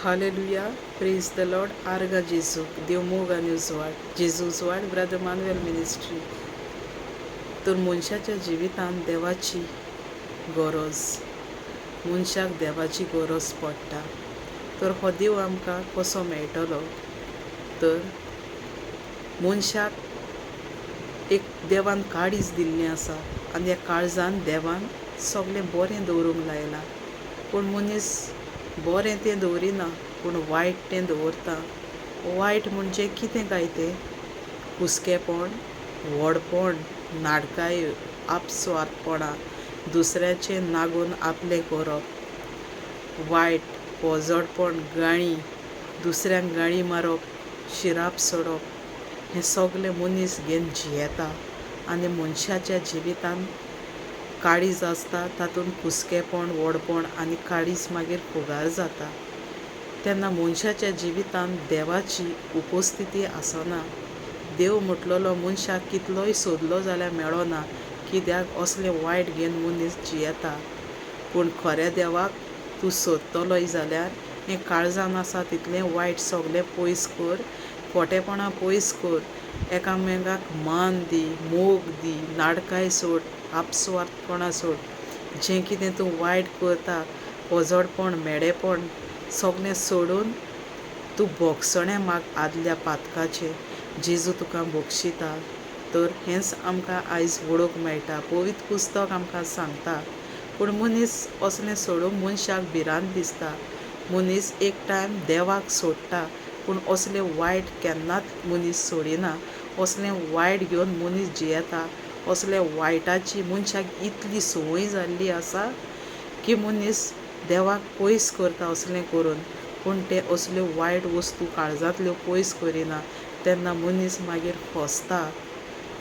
Hallelujah, praise the Lord. Arga Jesu, देव मोग आनी उजवाड. जेजू उजवाड, ब्रदर मानुएल मिनिस्ट्री. तर मनशाच्या जिवितांत देवाची गरज, मनशाक देवाची गरज पडटा. तर हो देव आमकां कसो मेळटलो? तर मनशाक एक देवान काळीज दिल्लें आसा आनी ह्या काळजान देवान सगळें बरें दवरूंक लायलां. पूण मनीस बरें तें दवरिना, पूण वायट तें दवरता. वायट म्हणजे कितें काय तें? हुस्केपण, व्हडपण, नाडकाय, आपस्वार्थपणां, दुसऱ्याचें नागून आपलें करप, वायट, पोजडपण, गाळी, दुसऱ्यांक गाळी मारप, शिराप सोडप, हें सगळें मनीस घेवन जियेता. आनी मनशाच्या जिवितांत काळीज आसता, तातूंत कुस्केपण, व्हडपण आनी काळीज मागीर फुगार जाता. तेन्ना मनशाच्या जिवितांत देवाची उपस्थिती आसना. देव म्हटलेलो मनशाक कितलोय सोदलो जाल्यार मेळना, कित्याक असलें वायट घेवन मनीस जियेता. पूण खऱ्या देवाक तूं सोदतलोय जाल्यार हें काळजान आसा तितलें वायट सगळें पयस कर, खोटेपणां पयस कर, एकामेकाक मान दी, मोग दी, नाडकाय सोड, आपस्वार्थपणां सोड. जें कितें तूं वायट करता, पोजडपण, मेडेपण, सगळें सोडून तूं भोगसणें माग आदल्या पातकाचें. जेजू तुका भोगशिता. तर हेंच आमकां आयज वळोवंक मेळटा. पवित्र पुस्तक आमकां सांगता. पूण मनीस असलें सोडूंक मनशाक भिरांत दिसता. मनीस एक टायम देवाक सोडटा, पूण असलें वायट केन्नाच मनीस सोडिना. असलें वायट घेवन मनीस जियेता. असलें वायटाची मनशाक इतली संवय जाल्ली आसा की मनीस देवाक पयस करता असलें करून. पूण ते असल्यो वायट वस्तू काळजांतल्यो पयस करिना. तेन्ना मनीस मागीर फसता.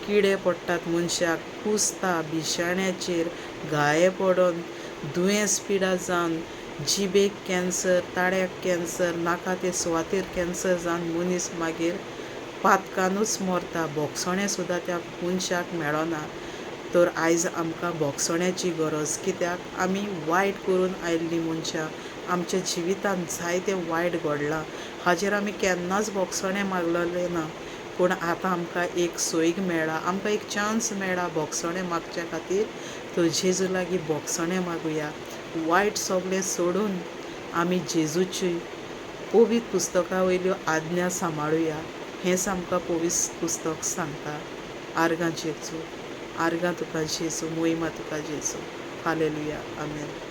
किडे पडटात मनशाक, कुसता, भिशाण्याचेर घाये पडोन, दुयेंस पिडा जावन, जिबेक कॅन्सर, ताळ्याक कॅन्सर, नाका ते सुवातेर कॅन्सर जावन मनीस मागीर पातकानूच मरता. भोगसणें सुद्दां त्या मनशाक मेळना. तर आयज आमकां भोगसण्याची गरज. कित्याक आमी वायट करून आयिल्लीं मनशां. आमच्या जिवितांत जायतें वायट घडलां. हाचेर आमी केन्नाच भोगसणें मागलेलें ना. पूण आतां आमकां एक सोयीग मेळ्ळा, आमकां एक चान्स मेळ्ळा भोगसणें मागच्या खातीर. तर जेजू लागीं भोगसणें मागुया. वायट सगळें सोडून आमी जेजूची पवित्र पुस्तका वयल्यो आज्ञा सांबाळुया. हेंच आमकां पवित्र पुस्तक सांगता. आर्गां जेजू, आर्गां तुका जेजू, मोहिमा तुका जेजू. हालेलुया, आमेन.